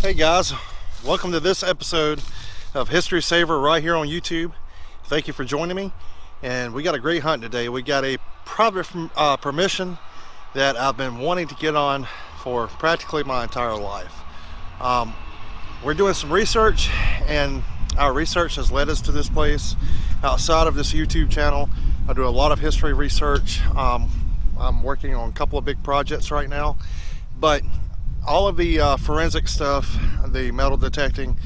Hey guys, welcome to this episode of History Saver right here on YouTube. Thank you for joining me, and we got a great hunt today. We got a private permission that I've been wanting to get on for practically my entire life. We're doing some research, and our research has led us to this place. Outside of this YouTube channel, I do a lot of history research. I'm working on a couple of big projects right now, but all of the forensic stuff, the metal detecting,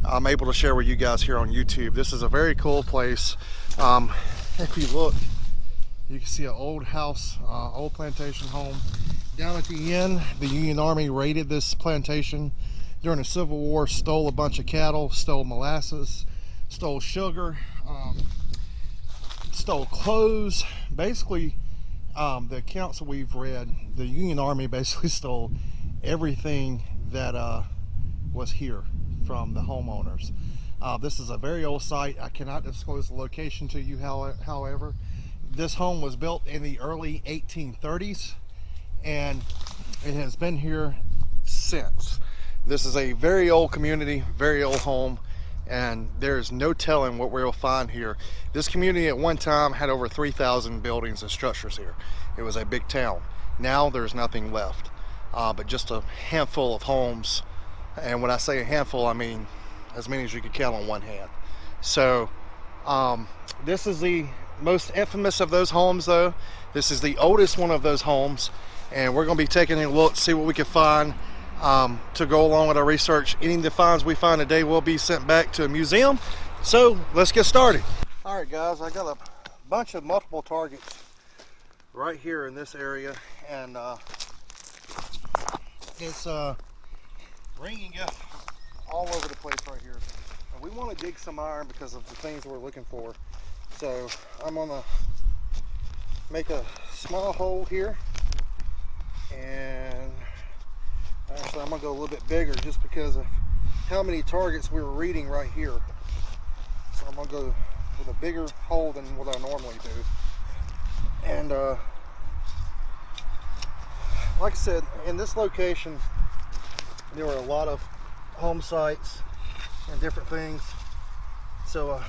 I'm able to share with you guys here on YouTube. This is a very cool place. If you look, you can see an old house, old plantation home. Down at the end, the Union Army raided this plantation during the Civil War, stole a bunch of cattle, stole molasses, stole sugar, stole clothes. Basically, the accounts that we've read, the Union Army basically stole everything that was here from the homeowners. This is a very old site. I cannot disclose the location to you, however. This home was built in the early 1830s, and it has been here since. This is a very old community, very old home, and there's no telling what we'll find here. This community at one time had over 3,000 buildings and structures here. It was a big town. Now there's nothing left. But just a handful of homes, and when I say a handful, I mean as many as you could count on one hand. So this is the most infamous of those homes, though. This is the oldest one of those homes, and we're going to be taking a look, see what we can find to go along with our research. Any of the finds we find today will be sent back to a museum. So let's get started. All right, guys, I got a bunch of multiple targets right here in this area, and it's ringing up all over the place right here. And we want to dig some iron because of the things we're looking for. So I'm gonna make a small hole here, and actually I'm gonna go a little bit bigger just because of how many targets we were reading right here. So I'm gonna go with a bigger hole than what I normally do. And like I said, in this location, there were a lot of home sites and different things. So, I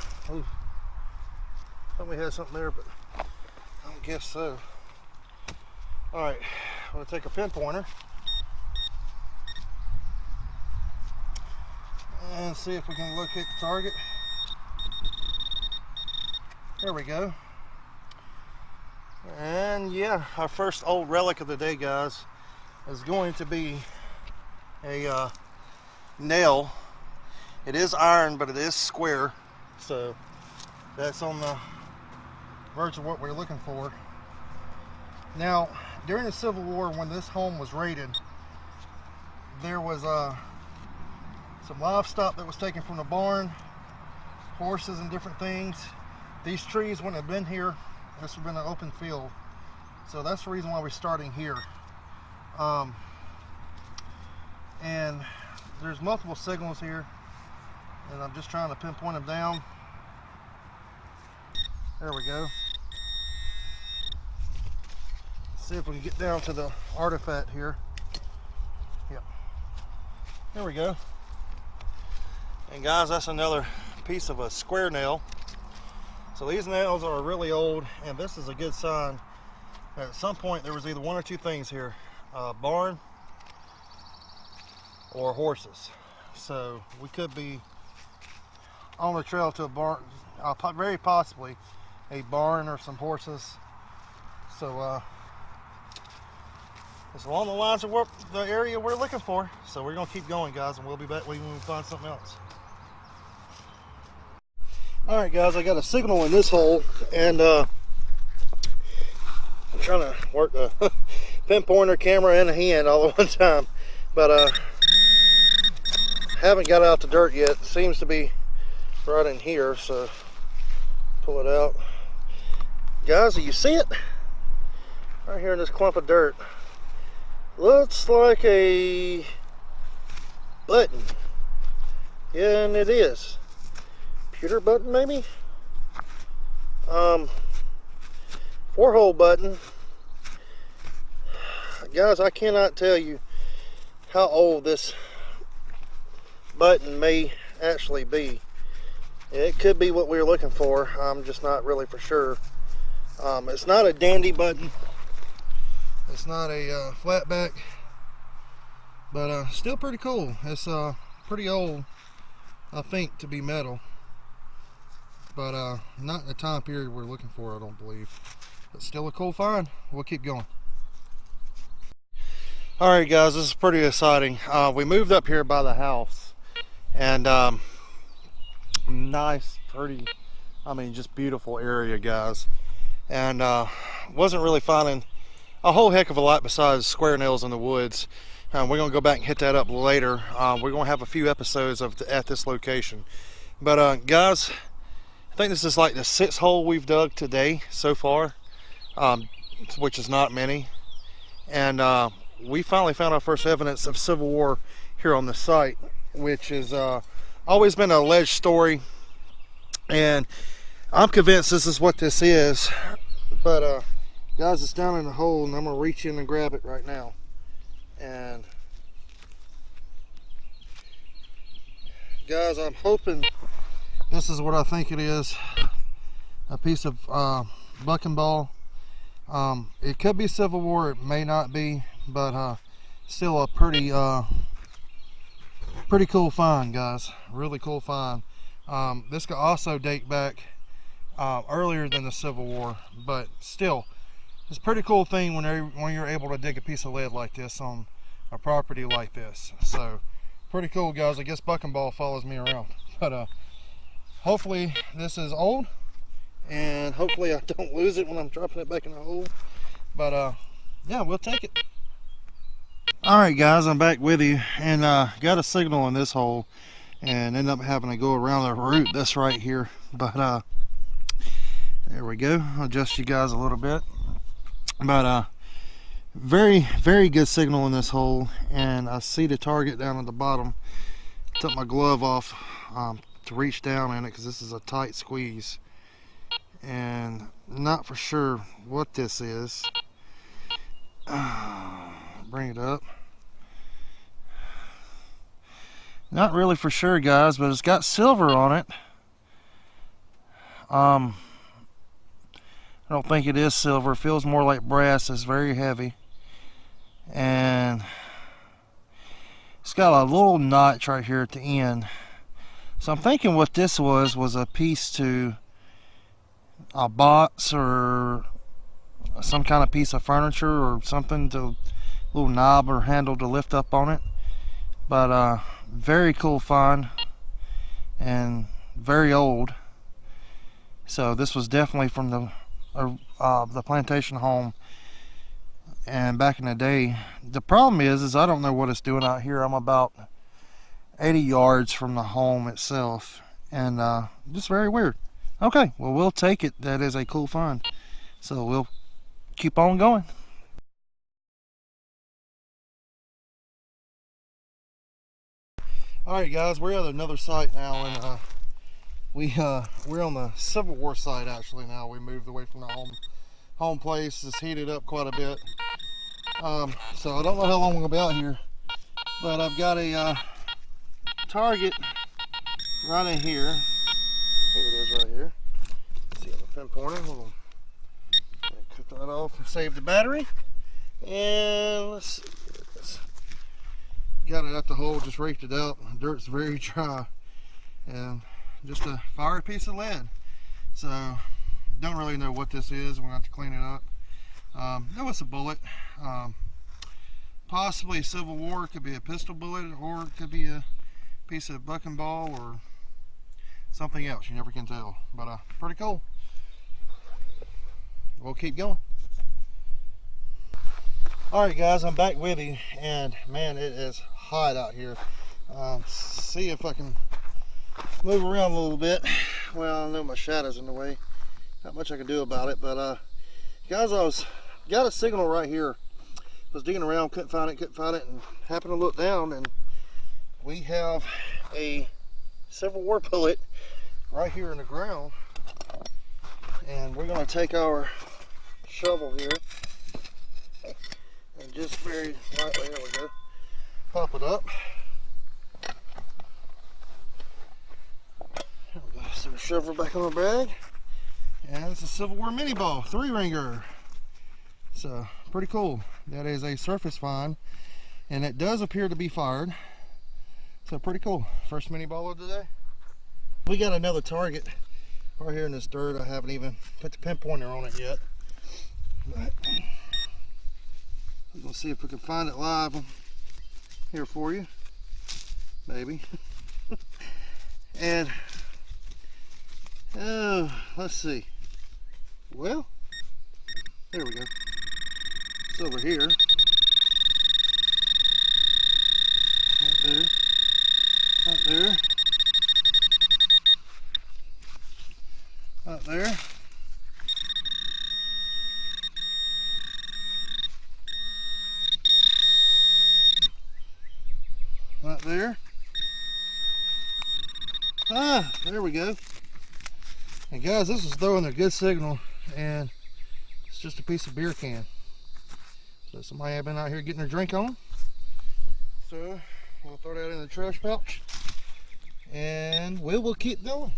thought we had something there, but I don't guess so. All right, I'm gonna take a pinpointer and see if we can locate the target. There we go. And yeah, our first old relic of the day, guys, is going to be a nail. It is iron, but it is square, so that's on the verge of what we're looking for. Now, during the Civil War, when this home was raided, there was some livestock that was taken from the barn, horses and different things. These trees wouldn't have been here. This would have been an open field. So that's the reason why we're starting here. And there's multiple signals here, and I'm just trying to pinpoint them down. There we go. See if we can get down to the artifact here. Yep. There we go. And guys, that's another piece of a square nail. So these nails are really old, and this is a good sign that at some point there was either one or two things here, a barn or horses. So we could be on the trail to a barn, very possibly a barn or some horses. So it's along the lines of what the area we're looking for. So we're gonna keep going, guys, and we'll be back when we find something else. All right, guys, I got a signal in this hole, and I'm trying to work the pinpointer, camera, and a hand all at one time, but haven't got out the dirt yet. It seems to be right in here, so pull it out. Guys, do you see it? Right here in this clump of dirt. Looks like a button. Yeah, and it is. Computer button, maybe? 4-hole button. Guys, I cannot tell you how old this button may actually be. It could be what we were looking for. I'm just not really for sure. It's not a dandy button. It's not a flat back, but still pretty cool. It's pretty old, I think, to be metal, but not in the time period we're looking for, I don't believe. But still a cool find. We'll keep going. Alright guys, this is pretty exciting. We moved up here by the house, and nice, pretty, I mean, just beautiful area, guys. And wasn't really finding a whole heck of a lot besides square nails in the woods. We're going to go back and hit that up later. We're going to have a few episodes at this location. But guys, I think this is like the 6th hole we've dug today so far, which is not many. And we finally found our first evidence of Civil War here on the site, which has always been an alleged story. And I'm convinced this is what this is. But guys, it's down in the hole, and I'm going to reach in and grab it right now. And guys, I'm hoping this is what I think it is. A piece of bucking ball. It could be Civil War, it may not be, but still a pretty cool find, guys. Really cool find. This could also date back earlier than the Civil War, but still, it's a pretty cool thing when you're able to dig a piece of lead like this on a property like this. So pretty cool, guys. I guess bucking ball follows me around, but hopefully this is old, and hopefully I don't lose it when I'm dropping it back in the hole. But yeah, we'll take it. Alright guys, I'm back with you, and got a signal in this hole and ended up having to go around the root that's right here. But there we go. I'll adjust you guys a little bit. But very good signal in this hole, and I see the target down at the bottom. Took my glove off to reach down in it because this is a tight squeeze, and not for sure what this is. Bring it up. Not really for sure, guys, but it's got silver on it. I don't think it is silver. It feels more like brass. It's very heavy, and it's got a little notch right here at the end. So I'm thinking what this was a piece to a box or some kind of piece of furniture or something, to a little knob or handle to lift up on it. But very cool find, and very old. So this was definitely from the plantation home, and back in the day. The problem is I don't know what it's doing out here. I'm about 80 yards from the home itself, and just very weird. Okay, well, we'll take it. That is a cool find, so we'll keep on going. Alright guys, we're at another site now, and we're on the Civil War site actually now. We moved away from the home place. It's heated up quite a bit. So I don't know how long we're gonna be out here, but I've got a target right in here. Here it is right here. Let's see, I'm pinpointing. Hold on. Cut that off and save the battery. And let's see. Got it at the hole, just raked it out. The dirt's very dry, and just a fiery piece of lead. So don't really know what this is. We're gonna have to clean it up. No, it's a bullet. Possibly a Civil War. It could be a pistol bullet, or it could be a piece of bucking ball or something else. You never can tell. But pretty cool. We'll keep going. Alright guys, I'm back with you, and man, it is hot out here. See if I can move around a little bit. Well, I know my shadow's in the way. Not much I can do about it, but guys, got a signal right here. Was digging around, couldn't find it, and happened to look down, and we have a Civil War bullet right here in the ground. And we're going to take our shovel here and just very lightly, there we go, pop it up. shove her back on the bag. And it's a Civil War mini ball, 3-ringer. So pretty cool. That is a surface find, and it does appear to be fired. So pretty cool. First mini ball of the day. We got another target right here in this dirt. I haven't even put the pinpointer on it yet. But we're gonna see if we can find it live here for you. Maybe. And let's see. Well, there we go. It's over here. Right there. Right there. Right there. Right there. Ah, there we go. And guys, this is throwing a good signal, and it's just a piece of beer can. So somebody had been out here getting their drink on. So we'll throw that in the trash pouch, and we will keep going.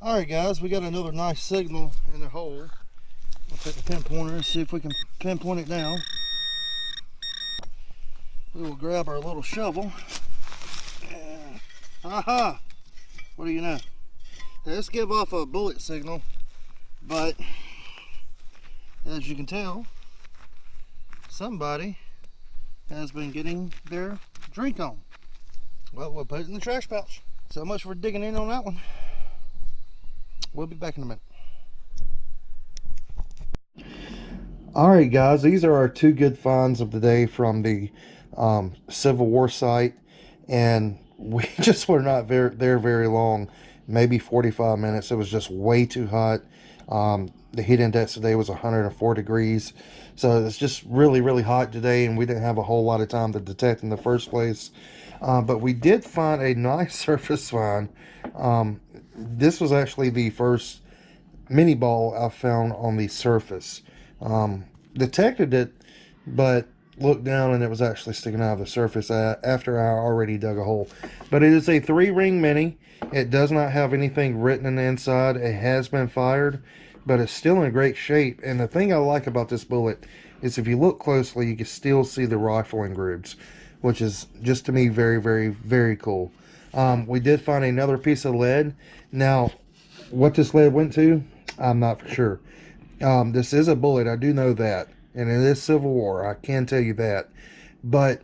Alright guys, we got another nice signal in the hole. I'll take the pinpointer and see if we can pinpoint it down. We will grab our little shovel. And, aha! What do you know? Let's give off a bullet signal, but as you can tell, somebody has been getting their drink on. Well, we'll put it in the trash pouch. So much for digging in on that one. We'll be back in a minute. Alright guys, these are our two good finds of the day from the Civil War site, and we just were not there very long, maybe 45 minutes. It was just way too hot. The heat index today was 104 degrees, so it's just really hot today, and we didn't have a whole lot of time to detect in the first place. But we did find a nice surface find. This was actually the first mini ball I found on the surface. Detected it, but looked down and it was actually sticking out of the surface after I already dug a hole. But it is a 3-ring mini. It does not have anything written in the inside. It has been fired, but it's still in great shape. And the thing I like about this bullet is if you look closely, you can still see the rifling grooves, which is just to me very cool. We did find another piece of lead. Now, what this lead went to, I'm not for sure. This is a bullet, I do know that, and it is Civil War, I can tell you that, but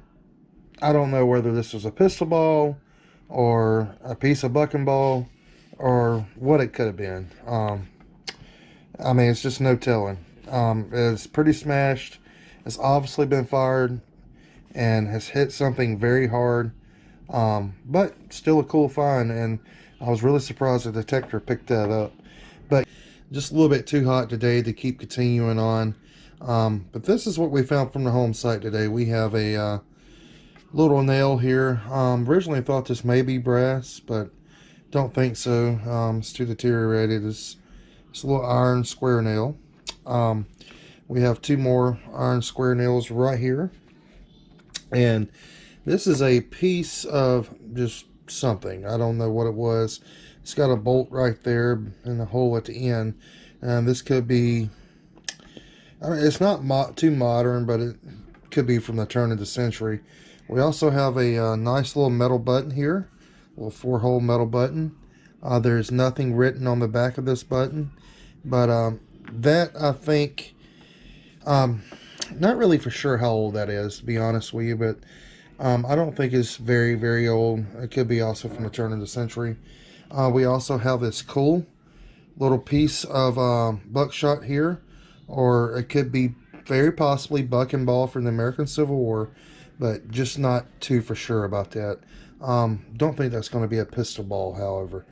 I don't know whether this was a pistol ball or a piece of bucking ball or what it could have been. I mean, it's just no telling. It's pretty smashed. It's obviously been fired and has hit something very hard, but still a cool find, and I was really surprised the detector picked that up. But just a little bit too hot today to keep continuing on. But this is what we found from the home site today. We have a little nail here. Originally thought this may be brass, but don't think so. It's too deteriorated. It's a little iron square nail. We have two more iron square nails right here. And this is a piece of just something. I don't know what it was. It's got a bolt right there and a hole at the end. And this could be, I mean, it's not too modern, but it could be from the turn of the century. We also have a nice little metal button here, a little 4-hole metal button. There's nothing written on the back of this button, but that I think, not really for sure how old that is, to be honest with you, but I don't think it's very old. It could be also from the turn of the century. We also have this cool little piece of buckshot here, or it could be very possibly buck and ball from the American Civil War, but just not too for sure about that. Don't think that's going to be a pistol ball, however.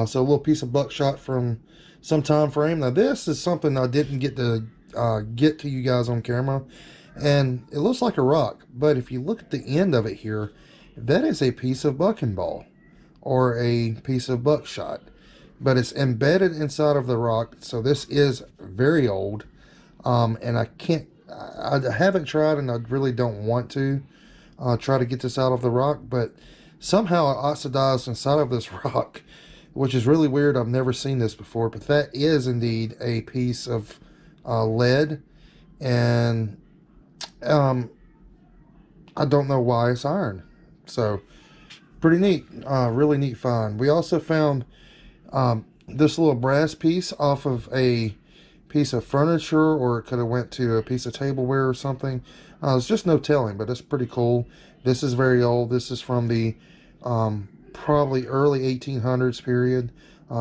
So a little piece of buckshot from some time frame. Now this is something I didn't get to you guys on camera, and it looks like a rock, but if you look at the end of it here, that is a piece of buck and ball or a piece of buckshot, but it's embedded inside of the rock. So this is very old, and I haven't tried, and I really don't want to try to get this out of the rock, but somehow it oxidized inside of this rock which is really weird. I've never seen this before, but that is indeed a piece of lead, and I don't know why it's iron. So pretty neat, really neat find. We also found this little brass piece off of a piece of furniture, or it could have went to a piece of tableware or something. There's just no telling, but it's pretty cool. This is very old. This is from the probably early 1800s period.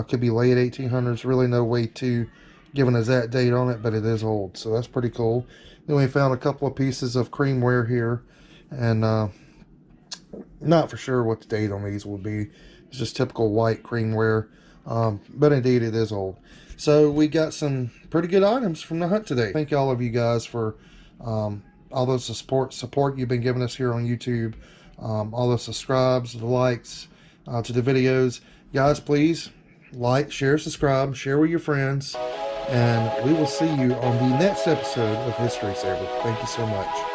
Could be late 1800s. Really no way to give an exact date on it, but it is old, so that's pretty cool. Then we found a couple of pieces of creamware here, and not for sure what the date on these would be. It's just typical white creamware, but indeed it is old. So we got some pretty good items from the hunt today. Thank all of you guys for all those support you've been giving us here on YouTube, all the subscribes, the likes to the videos. Guys, please like, share, subscribe, share with your friends, and we will see you on the next episode of History Saver. Thank you so much.